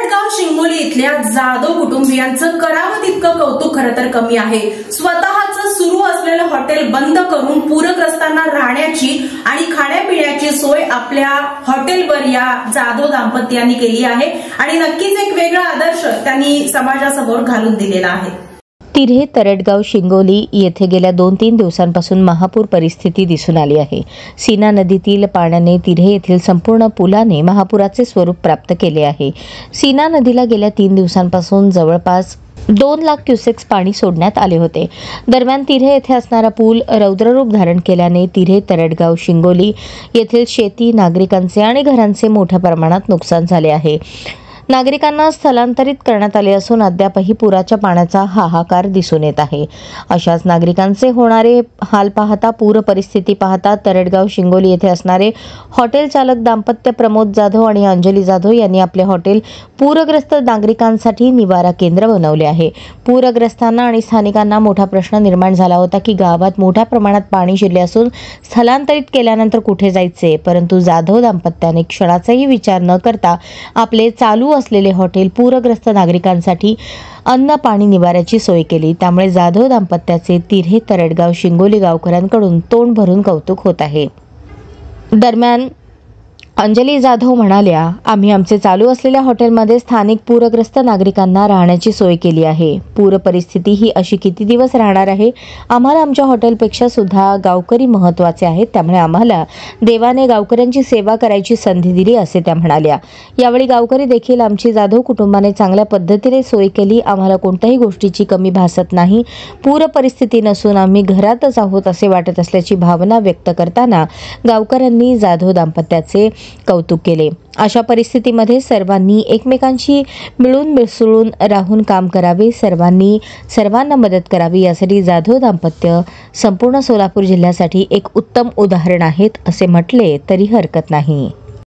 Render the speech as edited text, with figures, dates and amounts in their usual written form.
तरडगाव शिंगोली इथल्या जाधव कुटुंबियांचं करावं तितकं कौतुक खरं तर कमी आहे। स्वतःचं सुरू असलेलं हॉटेल बंद करून पूरग्रस्तांना राहण्याची आणि खाण्यापिण्याची सोय आपल्या हॉटेलवर या जाधव दाम्पत्यांनी केली आहे आणि नक्कीच एक वेगळा आदर्श त्यांनी समाजासमोर घालून दिलेला आहे। तिऱ्हे तरडगाव शिंगोली येथे गेल्या 2-3 दिवसांपासून महापूर परिस्थिती दिसून आली आहे। सीना नदीतील पाण्याने तिऱ्हे येथील संपूर्ण पुलाने महापुराचे स्वरूप प्राप्त केले आहे। सीना नदीला गेल्या 3 दिवसांपासून जवळपास 2 लाख क्युसेक्स पाणी सोडण्यात आले होते। दरम्यान तिऱ्हे येथे असणारा पूल रौद्ररूप धारण केल्याने तिऱ्हे तरडगाव शिंगोली येथील शेती, नागरिकांचे आणि घरांचे मोठ्या प्रमाणात नुकसान झाले आहे। नागरिकांना स्थलांतरित करण्यात आले असून अद्यापही पुराच्या पाण्याचा हाहाकार दिसून येत आहे। अशाच नागरिकांचे होणारे हाल पाहता, पूर परिस्थिती पाहता तरडगाव शिंगोली येथे असणारे हॉटेल चालक दाम्पत्य प्रमोद जाधव आणि अंजली जाधव यांनी आपले हॉटेल पूरग्रस्त नागरिकांसाठी निवारा केंद्र बनवले आहे। पूरग्रस्तांना आणि स्थानिकांना मोठा प्रश्न निर्माण झाला होता की गावात मोठ्या प्रमाणात पाणी शिरले असून स्थलांतरित केल्यानंतर कुठे जायचे, परंतु जाधव दाम्पत्याने क्षणाचाही विचार न करता आपले चालू असलेले हॉटेल पूरग्रस्त नागरिकांसाठी अन्न पाणी निवाऱ्याची सोय केली। त्यामुळे जाधव दाम्पत्याचे तिऱ्हे तरडगाव शिंगोली गावकऱ्यांकडून तोंड भरून कौतुक होत आहे। दरम्यान अंजली जाधव म्हणाल्या, आम्ही आमचे चालू असलेल्या हॉटेलमध्ये स्थानिक पूरग्रस्त नागरिकांना राहण्याची सोय केली आहे। पूर परिस्थिती ही अशी किती दिवस राहणार आहे? आम्हाला आमच्या हॉटेलपेक्षा सुद्धा गावकरी महत्त्वाचे आहेत, त्यामुळे आम्हाला देवाने गावकऱ्यांची सेवा करायची संधी दिली, असे त्या म्हणाल्या। यावेळी गावकरी देखील आमची जाधव कुटुंबाने चांगल्या पद्धतीने सोय केली, आम्हाला कोणत्याही गोष्टीची कमी भासत नाही। पूर परिस्थिती नसून आम्ही घरातच आहोत असे वाटत असल्याची भावना व्यक्त करताना गावकऱ्यांनी जाधव दाम्पत्याचे कौतुक केले। अशा परिस्थितीमध्ये सर्वांनी एकमेकांशी मिळून मिसळून राहून काम करावे, सर्वांना मदत करावी, यासाठी जाधव दाम्पत्य संपूर्ण सोलापूर जिल्ह्यासाठी एक उत्तम उदाहरण आहेत असे म्हटले तरी हरकत नाही।